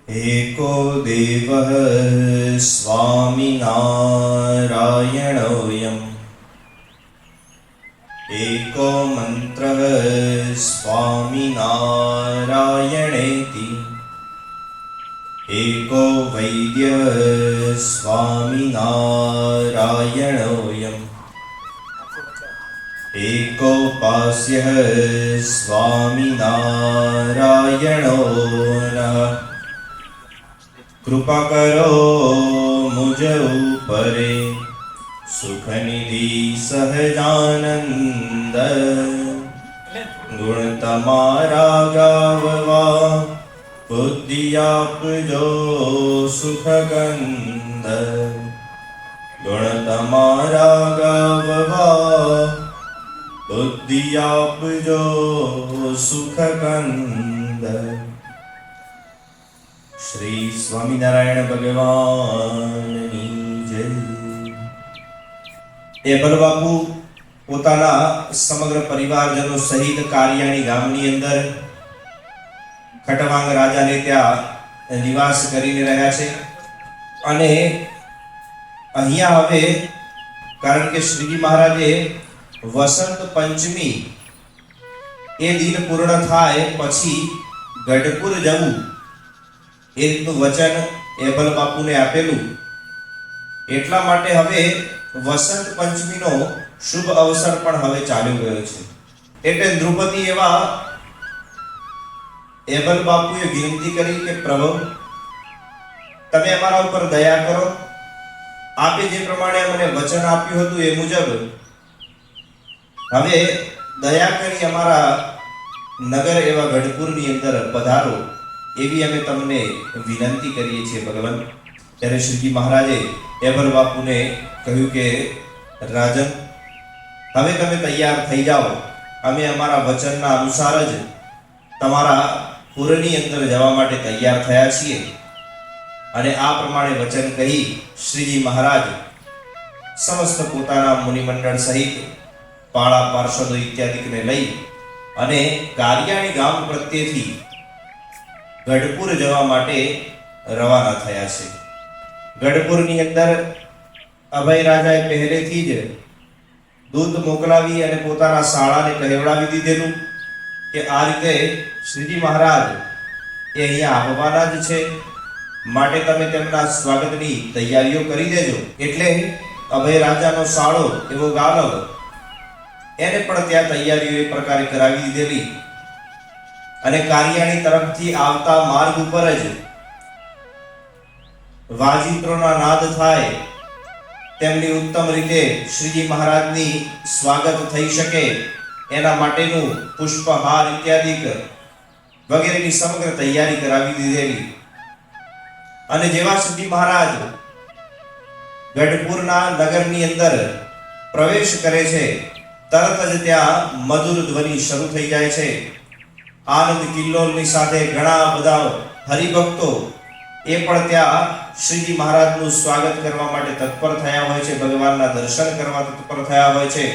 एको देवः स्वामिनारायणोऽयम् एको मन्त्रः स्वामिनारायणेति एको वैद्यः स्वामिनारायणोऽयम् एकोपास्यः स्वामिनारायणो नः। कृपा करो मुझ ऊपरे सुखनिधि सहजानंद गुण तमारा गाववा बुद्धि आपजो सुखगंध गुण तमारा गाववा बुद्धि आपजो सुखगंध। श्री સ્વામિનારાયણ ભગવાનની જય। એબલ બાપુ પોતાના સમગ્ર પરિવારજનો સહિત કારિયાણી ગામની અંદર ખટવાંગ રાજાને ત્યાં નિવાસ કરીને રહ્યા છે અને અહીંયા હવે કારણ કે શ્રીજી મહારાજે વસંત પંચમી એ દિન પૂર્ણ થાય પછી ગઢપુર જવું એ રીતનું વચન એબલ બાપુને આપેલું, એટલા માટે હવે વસંત પંચમીનો શુભ અવસર પણ હવે ચાલી ગયો છે। એટલે દ્રુપદી એવા એબલ બાપુએ વિનંતી કરી કે પ્રભુ તમે અમારા ઉપર દયા કરો, આપે જે પ્રમાણે મને વચન આપ્યું હતું એ મુજબ હવે દયા કરી અમારા નગર એવા ગઢપુરની અંદર પધારો એવી અમે તમને વિનંતી કરીએ છીએ ભગવાન। ત્યારે શ્રીજી મહારાજે એબલ બાપુને કહ્યું કે રાજન હવે તમે તૈયાર થઈ જાઓ, અમે અમારા વચનના અનુસાર જ તમારા પુરની અંદર જવા માટે તૈયાર થયા છીએ। અને આ પ્રમાણે વચન કહી શ્રીજી મહારાજ સમસ્ત પોતાના મુનિમંડળ સહિત પાળા પાર્ષદો ઇત્યાદિને લઈ અને કારિયાણી ગામ પ્રત્યેથી ગઢપુર જવા માટે રવાના થયા છે। ગઢપુરની અંદર અભય રાજાએ પહેલેથી જ દૂત મોકલાવી અને પોતાના શાળાને કહેવડાવી દીધેલું કે આ રીતે શ્રીજી મહારાજ એ અહીંયા આવવાના જ છે, માટે તમે તેમના સ્વાગતની તૈયારીઓ કરી દેજો। એટલે અભય રાજાનો શાળો એવો ગાલવ એને પણ ત્યાં તૈયારીઓ એ પ્રકારે કરાવી દીધેલી અને કારિયાણી તરફથી આવતા માર્ગ ઉપર જ વાજિત્રોના નાદ થાય તેમની ઉત્તમ રીતે શ્રીજી મહારાજની સ્વાગત થઈ શકે એના માટેનું પુષ્પહાર ઇત્યાદિક વગેરેની સમગ્ર તૈયારી કરાવી દીધેલી। અને જેવા શ્રીજી મહારાજ ગઢપુરના નગરની અંદર પ્રવેશ કરે છે તરત જ ત્યાં મધુર ધ્વનિ શરૂ થઈ જાય છે। આનંદ કિલ્લોલની સાથે ઘણા બધા હરિભક્તો એ પણ ત્યાં શ્રીજી મહારાજનું સ્વાગત કરવા માટે તત્પર થયા હોય છે, ભગવાનના દર્શન કરવા તત્પર થયા હોય છે।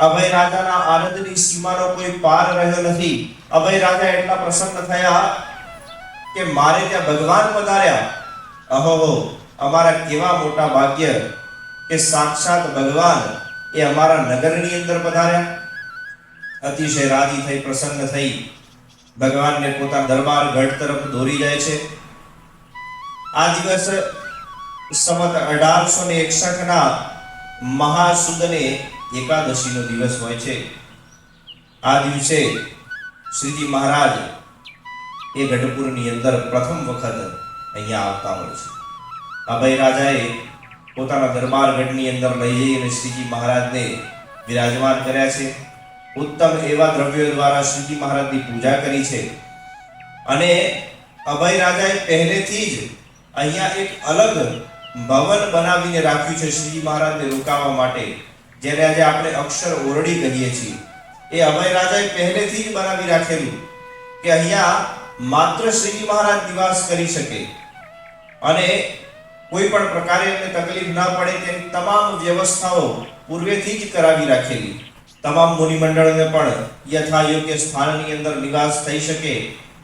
અભય રાજાના આનંદની સીમાનો કોઈ પાર રહ્યો નથી। અભય રાજા એટલા પ્રસન્ન થયા કે મારે ત્યાં ભગવાન પધાર્યા, અહોહો અમારા કેવા મોટા ભાગ્ય કે સાક્ષાત ભગવાન એ અમારા નગરની અંદર પધાર્યા। અતિશય રાજી થઈ પ્રસન્ન થઈ ભગવાનને પોતાના દરબાર ગઢ તરફ દોરી જાય છે। આ દિવસ સંવત 1861 ના મહાસુદને એકાદશીનો દિવસ હોય છે। આ દિવસે શ્રીજી મહારાજ એ ગઢપુરની અંદર પ્રથમ વખત અહીંયા આવતા હોય છે। અભય રાજાએ પોતાના દરબાર ગઢની અંદર લઈ જઈ અને શ્રીજી મહારાજને વિરાજમાન કર્યા છે। ઉત્તમ એવા દ્રવ્યો દ્વારા શ્રીજી મહારાજની પૂજા કરી છે અને અભય રાજાએ પહેલેથી જ અહીંયા એક અલગ ભવન બનાવીને રાખ્યું છે શ્રીજી મહારાજને રોકાવા માટે, જેને આજે આપણે અક્ષર ઓરડી કહીએ છીએ। એ અભય રાજાએ પહેલેથી જ બનાવી રાખેલું કે અહીંયા માત્ર શ્રીજી મહારાજ નિવાસ કરી શકે અને કોઈ પણ પ્રકારે એમને તકલીફ ના પડે તેની તમામ વ્યવસ્થાઓ પૂર્વેથી જ કરાવી રાખેલી। તમામ મુનિ મંડળોને પણ યથા યોગ્ય સ્થાનની અંદર નિવાસ થઈ શકે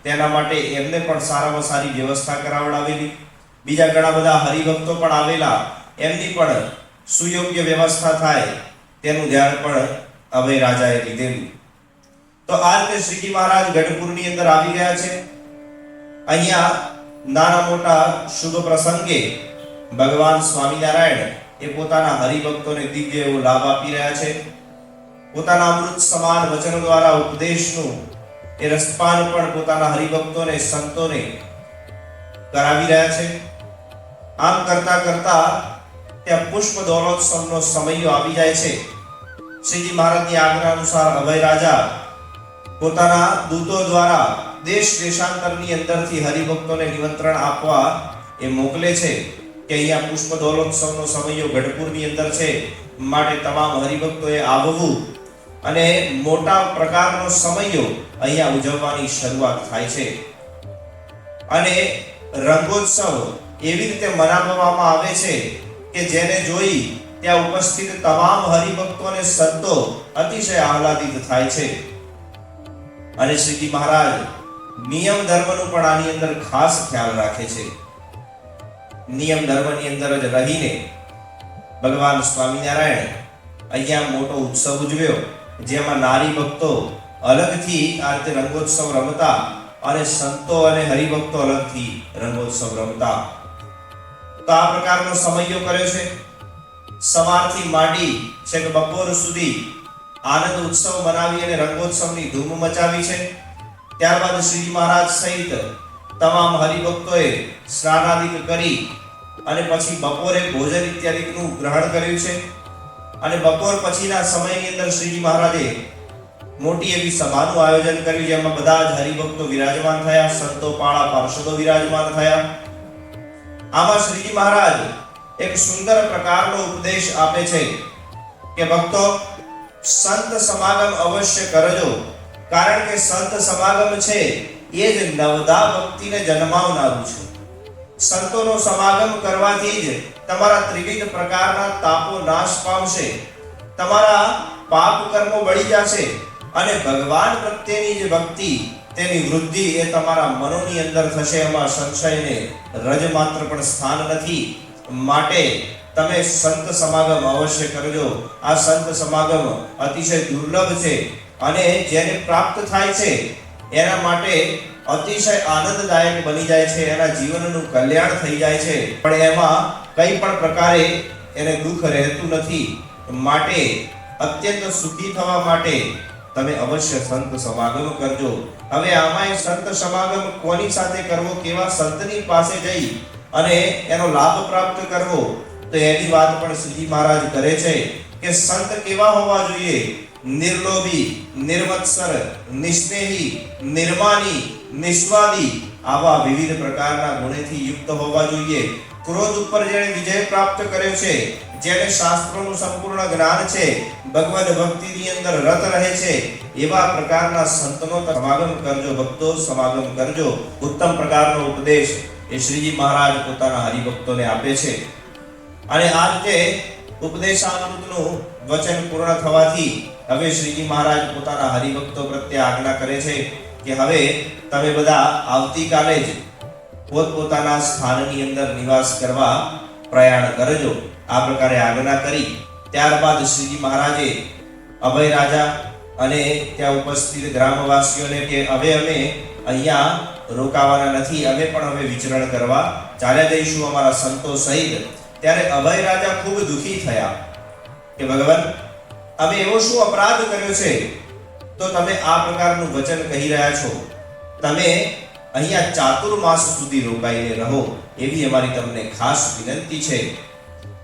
તેના માટે એમને પણ સારામાં સારી વ્યવસ્થા કરાવડાવેલી. બીજા ઘણા બધા હરિભક્તો પણ આવેલા, એમની પણ સુયોગ્ય વ્યવસ્થા થાય તેનું ધ્યાન પણ અભય રાજાએ લીધેલું. તો આ રીતે શ્રીજી મહારાજ ગઢપુરની અંદર આવી ગયા છે. અહીંયા નાના મોટા શુભ પ્રસંગે ભગવાન સ્વામિનારાયણ એ પોતાના હરિભક્તોને દિવ્ય એવો લાભ આપી રહ્યા છે. પોતાના અમૃત સમાન વચનો દ્વારા ઉપદેશનું એ રસપાન પણ પોતાના હરિભક્તોને, સંતોને કરાવી રહ્યા છે. આમ કરતા કરતા ત્યાં પુષ્પ દોલોત્સવનો સમય આવી જાય છે. શ્રીજી મહારાજની આજ્ઞા અનુસાર અભય રાજા પોતાના દૂતો દ્વારા દેશ દેશાંતરની અંદરથી હરિભક્તોને નિમંત્રણ આપવા એ મોકલે છે કે અહીંયા પુષ્પ દોલોત્સવનો સમય ગઢપુરની અંદર છે, માટે તમામ હરિભક્તોએ આવવું અને મોટા પ્રકારનો સમય અહીંયા ઉજવવાની શરૂઆત થાય છે. અને રંગોત્સવ એવી રીતે મનાવવામાં આવે છે કે જેને જોઈ ત્યાં ઉપસ્થિત તમામ હરિભક્તો અને સંતો અતિશય આહલાદિત થાય છે. અને શ્રીજી મહારાજ નિયમ ધર્મનું પણ આની અંદર ખાસ ખ્યાલ રાખે છે. નિયમ ધર્મની અંદર જ રહીને ભગવાન સ્વામિનારાયણ અહીંયા મોટો ઉત્સવ ઉજવ્યો, જેમાં નારી ભક્તો અલગથી આ રીતે રંગોત્સવ રમતા અને સંતો અને હરિભક્તો અલગથી રંગોત્સવ રમતા. તો આ પ્રકારનો સમયો કર્યો છે. સવારથી માંડી છેક બપોર સુધી આનંદ ઉત્સવ મનાવી અને રંગોત્સવની ધૂમ મચાવી છે. ત્યારબાદ શ્રીજી મહારાજ સહિત તમામ હરિભક્તોએ સ્નાનાદિક કરી અને પછી બપોરે ભોજન ઇત્યાદિનું ગ્રહણ કર્યું છે. અને બપોર પછીના સમયની અંદર શ્રીજી મહારાજે મોટી એવી સભાનું આયોજન કર્યું, જેમાં બધા જ હરિભક્તો વિરાજમાન થયા, સંતો પાળા પાર્ષદો વિરાજમાન થયા. આમાં શ્રીજી મહારાજ એક સુંદર પ્રકારનો ઉપદેશ આપે છે કે ભક્તો, સંત સમાગમ અવશ્ય કરજો, કારણ કે સંત સમાગમ છે એ જ નવદા ભક્તિને જન્માવનારું છે. સંતોનો સમાગમ કરવાથી જ તમારા ત્રિવિધ પ્રકારના તાપો નાશ પામશે, તમારા પાપ કર્મો બળી જશે અને ભગવાન પ્રત્યેની જે ભક્તિ તેની વૃદ્ધિ એ તમારા મનોની અંદર થશે. એમાં સંશયને રજ માત્ર પણ સ્થાન નથી. માટે તમે સંત સમાગમ અવશ્ય કરજો. આ સંત સમાગમ અતિશય દુર્લભ છે અને જેને પ્રાપ્ત થાય છે એના માટે અતિશય આનંદદાયક બની જાય છે, એના જીવનનું કલ્યાણ થઈ જાય છે, પણ એમાં કઈ પણ પ્રકારે એને દુઃખ રહેતું નથી. માટે અત્યંત સુખી થવા માટે તમે અવશ્ય સંત સમાગમ કરજો. હવે આમાં સંત સમાગમ કોની સાથે કરવો, કેવા સંતની પાસે જઈ અને એનો લાભ પ્રાપ્ત કરવો, તો એની વાત પણ શ્રીજી મહારાજ કરે છે કે સંત કેવા હોવા જોઈએ? નિર્લોભી, નિર્મત્સર, નિસ્નેહી, નિર્માની, નિસ્વાદી, આવા વિવિધ પ્રકારના ગુણેથી યુક્ત હોવા જોઈએ. ક્રોધ ઉપર જેણે વિજય પ્રાપ્ત કર્યો છે, જેને શાસ્ત્રોનું સંપૂર્ણ જ્ઞાન છે, ભગવદ ભક્તિની અંદર રત રહે છે, એવા પ્રકારના સંતનો સમાગમ કરજો. ભક્તો સમાગમ કરજો. ઉત્તમ પ્રકારનો ઉપદેશ એ શ્રીજી મહારાજ પોતાના હરિભક્તોને આપે છે. અને આ રીતે ઉપદેશામૃતનું વચન પૂર્ણ થવાથી હવે શ્રીજી મહારાજ પોતાના હરિભક્તો પ્રત્યે આજ્ઞા કરે છે કે હવે તમે બધા આવતીકાલે જ પોતપોતાના સ્થાનની અંદર નિવાસ કરવા પ્રયાણ કરજો. આ પ્રકારે આજ્ઞા કરી ત્યારબાદ શ્રીજી મહારાજે અભય રાજા અને ત્યાં ઉપસ્થિત ગ્રામવાસીઓને કે હવે અમે અહીંયા રોકાવાના નથી, અમે પણ હવે વિચરણ કરવા ચાલ્યા જઈશું અમારા સંતો સહિત. ત્યારે અભય રાજા ખૂબ દુઃખી થયા કે ભગવાન, અમે એવો શું અપરાધ કર્યો છે તો તમે આ પ્રકારનું વચન કહી રહ્યા છો? તમે અહીંયા ચાતુર્માસ સુધી રોકાઈને રહો, એવી અમારી તમને ખાસ વિનંતી છે.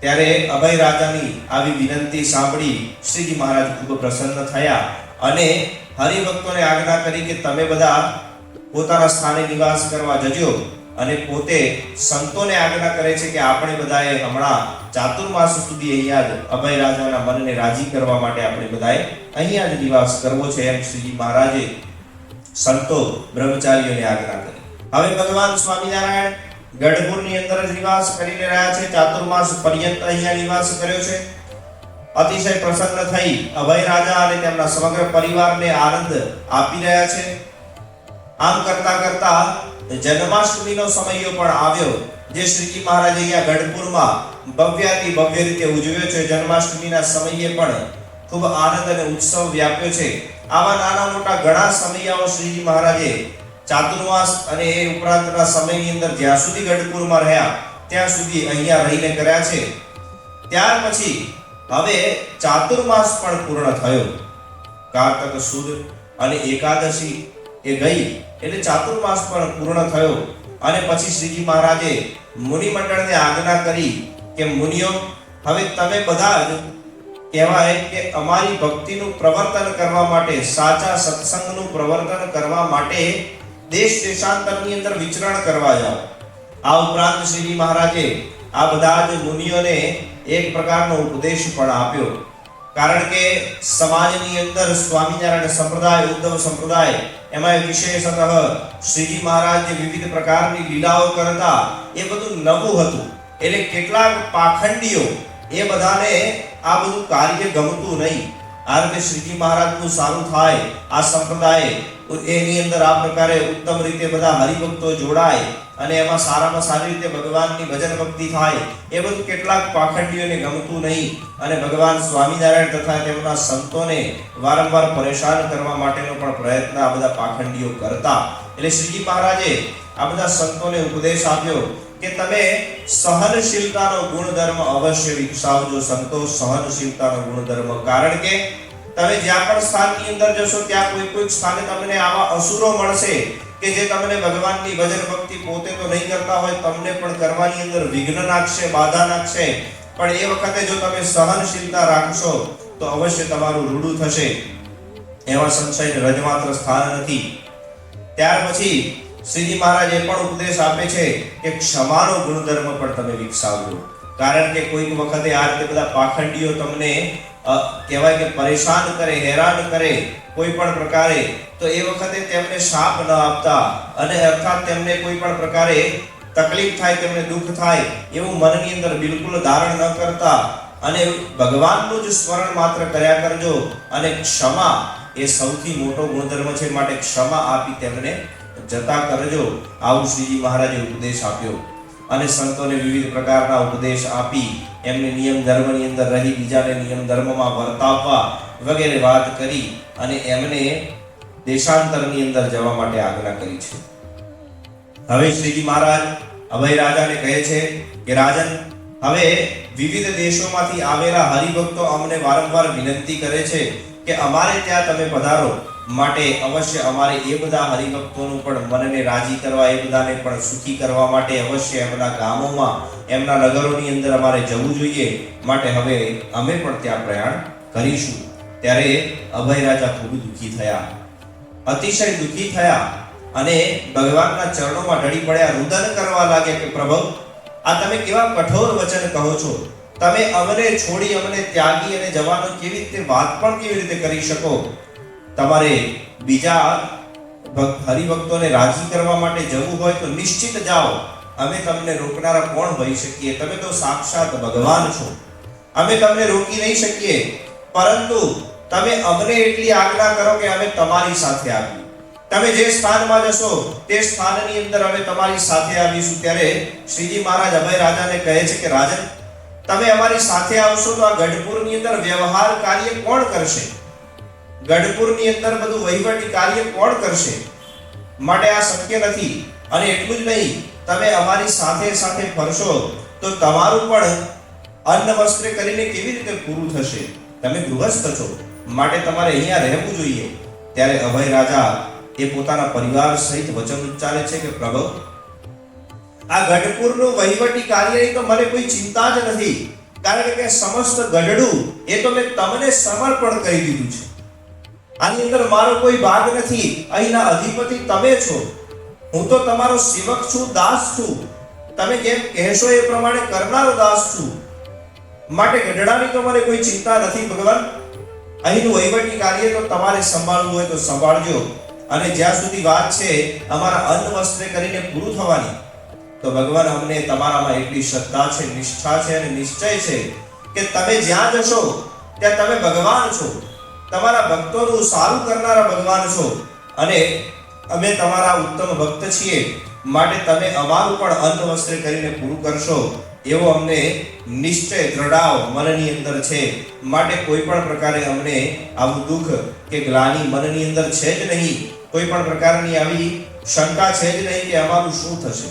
ત્યારે અભય રાજાની આવી વિનંતી સાંભળી શ્રીજી મહારાજ ખૂબ પ્રસન્ન થયા અને હરિભક્તોને આજ્ઞા કરી કે તમે બધા પોતાના સ્થાને નિવાસ કરવા જજો. અને પોતે સંતોને આજ્ઞા કરે છે કે આપણે બધાએ હમણાં ચાતુર્માસ સુધી અહીંયા જ અભય રાજાના મનને રાજી કરવા માટે આપણે બધાએ અહીંયા જ નિવાસ કરવો છે, એમ શ્રીજી મહારાજે સંતો બ્રહ્મચારીઓને આજ્ઞા કરી. હવે ભગવાન સ્વામિનારાયણ ગઢપુરની અંદર જ નિવાસ કરી રહ્યા છે. ચાતુર્માસ પર્યંત અહીંયા નિવાસ કર્યો છે. અતિશય પ્રસન્ન થઈ અભય રાજા અને તેમના સમગ્ર પરિવારને આનંદ આપી રહ્યા છે. આમ કરતા કરતા જન્માષ્ટમીનો સમય પણ આવ્યો, જે શ્રીજી મહારાજે અહીંયા ગઢપુરમાં ભવ્યાતિ ભવ્ય રીતે ઉજવ્યો છે. જન્માષ્ટમીના સમયે પણ ખૂબ આનંદ અને ઉત્સવ વ્યાપ્યો છે. આવા નાના મોટા ઘણા સમયાઓ શ્રીજી મહારાજે ચાતુર્માસ અને એ ઉપરાંતના સમયની અંદર જ્યાં સુધી ગઢપુરમાં રહ્યા ત્યાં સુધી અહીંયા રહીને કર્યા છે. ત્યાર પછી હવે ચાતુર્માસ પણ પૂર્ણ થયો. કારતક સુદ અને એકાદશી એ ગઈ એટલે ચાતુર્માસ પણ પૂર્ણ થયો. અને પછી શ્રીજી મહારાજે મુનિ મંડળને આજ્ઞા કરી કે મુનિઓ, હવે તમે બધા જ કહેવાય કે અમારી ભક્તિનું પ્રવર્તન કરવા માટે, સાચા સત્સંગનું પ્રવર્તન કરવા માટે દેશ દેશાંતરની અંદર વિચરણ કરવા જાઓ. આ ઉપરાંત શ્રીજી મહારાજે આ બધા જ મુનિઓને એક પ્રકારનો ઉપદેશ પણ આપ્યો. કારણ કે સમાજની અંદર સ્વામિનારાયણ સંપ્રદાય, ઉદ્ધવ સંપ્રદાય, એમાં વિશેષતઃ શ્રીજી મહારાજ જે વિવિધ પ્રકારની લીલાઓ કરતા એ બધું નવું હતું. એટલે કેટલાક પાખંડીઓ એ બધાને આ બધું કાર્ય ગમતું નહીં. આ રીતે શ્રીજી મહારાજનું સારું થાય, આ સંપ્રદાય એની અંદર આ પ્રકારે ઉત્તમ રીતે બધા હરિભક્તો જોડાય અને એમાં સારામાં સારી રીતે ભગવાનની ભજન ભક્તિ થાય, એ બધું કેટલાક પાખંડીઓને ગમતું નહીં. અને ભગવાન સ્વામિનારાયણ તથા તેમના સંતોને વારંવાર પરેશાન કરવા માટેનો પણ પ્રયત્ન આ બધા પાખંડીઓ કરતા. એટલે શ્રીજી મહારાજે આ બધા સંતોને ઉપદેશ આપ્યો કે તમે સહનશીલતાનો ગુણધર્મ અવશ્ય વિકસાવજો. સંતો, સહનશીલતાનો ગુણધર્મ. કારણ કે તમે જ્યાં પણ સ્થાનની અંદર જશો ત્યાં કોઈ સ્થાને તમને આવા અસુરો મળશે કે જે તમને ભગવાનની ભજન ભક્તિ પોતે તો નહીં કરતા હોય, તમને પણ કરવાની અંદર વિઘ્ન નાખશે, બાધા નાખશે. પણ એ વખતે જો તમે સહનશીલતા રાખશો તો અવશ્ય તમારું રૂડું થશે, એવા સંશયને રજમાત્ર સ્થાન નથી. ત્યાર પછી શ્રીજી મહારાજ એ પણ ઉપદેશ આપે છે કે ક્ષમાનો ગુણધર્મ પણ તમે વિકસાવજો. કારણ કે કોઈક વખતે આ રીતે બધા પાખંડીઓ તમને કહેવાય કે પરેશાન કરે, હેરાન કરે કોઈ પણ પ્રકારે, તો એ વખતે તેમને શાપ ન આપતા અને અર્થાત તેમને કોઈ પણ પ્રકારે તકલીફ થાય, તેમને દુઃખ થાય એવું મનની અંદર બિલકુલ ધારણ ન કરતા અને ભગવાનનું જ સ્મરણ માત્ર કર્યા કરજો. અને ક્ષમા એ સૌથી મોટો ગુણધર્મ છે, માટે ક્ષમા આપી તેમને જતા કરજો. આવું શ્રીજી મહારાજે ઉપદેશ આપ્યો. અને સંતોને વિવિધ પ્રકારના ઉપદેશ આપી એમને નિયમ ધર્મની અંદર રહી બીજાને નિયમ ધર્મમાં વર્તાવવા વગેરે વાત કરી અને એમને દેશાંતરની અંદર જવા માટે આજ્ઞા કરી છે. હવે શ્રીજી મહારાજ અભય રાજાને કહે છે કે રાજન, હવે વિવિધ દેશોમાંથી આવેલા હરિભક્તો અમને વારંવાર વિનંતી કરે છે કે અમારે ત્યાં તમે પધારો. માટે અવશ્ય અમારે એ બધા હરિભક્તોનું પણ મનને રાજી કરવા, એ બધાને પણ સુખી કરવા માટે અવશ્ય એમના ગામોમાં, એમના નગરોની અંદર અમારે જવું જોઈએ. માટે હવે અમે પણ ત્યાં પ્રયાણ કરીશું. ત્યારે અભય રાજા ખૂબ દુઃખી થયા, અતિશય દુઃખી થયા અને ભગવાનના ચરણોમાં ઢળી પડ્યા, રુદન કરવા લાગ્યા કે પ્રભુ, આ તમે કેવા કઠોર વચન કહો છો? તમે અમને છોડી, અમને ત્યાગી અને જવાનો કેવી રીતે વાત પણ કેવી રીતે કરી શકો? તમારે બીજા હરિભક્તોને રાજી કરવા માટે જવું હોય તો નિશ્ચિત જાઓ, અમે તમને રોકનારા કોણ હોઈ શકીએ? તમે તો સાક્ષાત ભગવાન છો, અમે તમને રોકી નહીં શકીએ. પરંતુ તમે અમને એટલી આજ્ઞા કરો કે અમે તમારી સાથે આવીએ. તમે જે સ્થાનમાં જશો તે સ્થાનની અંદર અમે તમારી સાથે આવીશું. ત્યારે શ્રીજી મહારાજ અભય રાજાને કહે છે કે રાજન, તમે અમારી સાથે આવશો તો આ ગઢપુરની અંદર વ્યવહાર કાર્ય કોણ કરશે? ગઢપુરની અંદર બધું વહીવટી કાર્ય કોણ કરશે? માટે આ શક્ય નથી. અને એટલું જ નહીં, તમે અમારી સાથે સાથે ફરશો તો તમારું પણ અન્ન વસ્ત્ર કરીને કેવી રીતે પૂરું થશે? તમે ગૃહસ્થ છો, માટે તમારે અહીંયા રહેવું જોઈએ. ત્યારે અભય રાજા એ પોતાના પરિવાર સહિત વચન ઉચ્ચારે છે કે પ્રભુ, આ ગઢપુરનું વહીવટી કાર્યની તો મને કોઈ ચિંતા જ નથી. કારણ કે સમસ્ત ગઢડું એ તો મેં તમને સમર્પણ કરી દીધું છે. આની અંદર મારો કોઈ ભાગ નથી. અહીંના અધિપતિ તમે છો, હું તો તમારો સેવક છું, દાસ છું. તમે જેમ કહેશો એ પ્રમાણે કરનારો દાસ છું. માટે ગઢડાની તો મને કોઈ ચિંતા નથી ભગવાન. અહીંનું વહીવટી કાર્ય તો તમારે સંભાળવું હોય તો સંભાળજો. અને જ્યાં સુધી વાત છે અમારા અન્ન વસ્ત્ર કરીને પૂરું થવાની, તો ભગવાન અમને તમારામાં એટલી શ્રદ્ધા છે, નિષ્ઠા છે અને નિશ્ચય છે કે તમે જ્યાં જશો ત્યાં તમે ભગવાન છો, તમારા ભક્તોનું સારું કરનારા ભગવાન છો. અને અમે તમારા ઉત્તમ ભક્ત છીએ, માટે તમે અમારું પણ અન્ન વસ્ત્ર કરીને પૂરું કરશો એવો અમને નિશ્ચય દ્રઢાવ મનની અંદર છે. માટે કોઈ પણ પ્રકારે અમને આવું દુઃખ કે ગ્લાનિ મનની અંદર છે જ નહીં, કોઈ પણ પ્રકારની આવી શંકા છે જ નહીં કે અમારું શું થશે.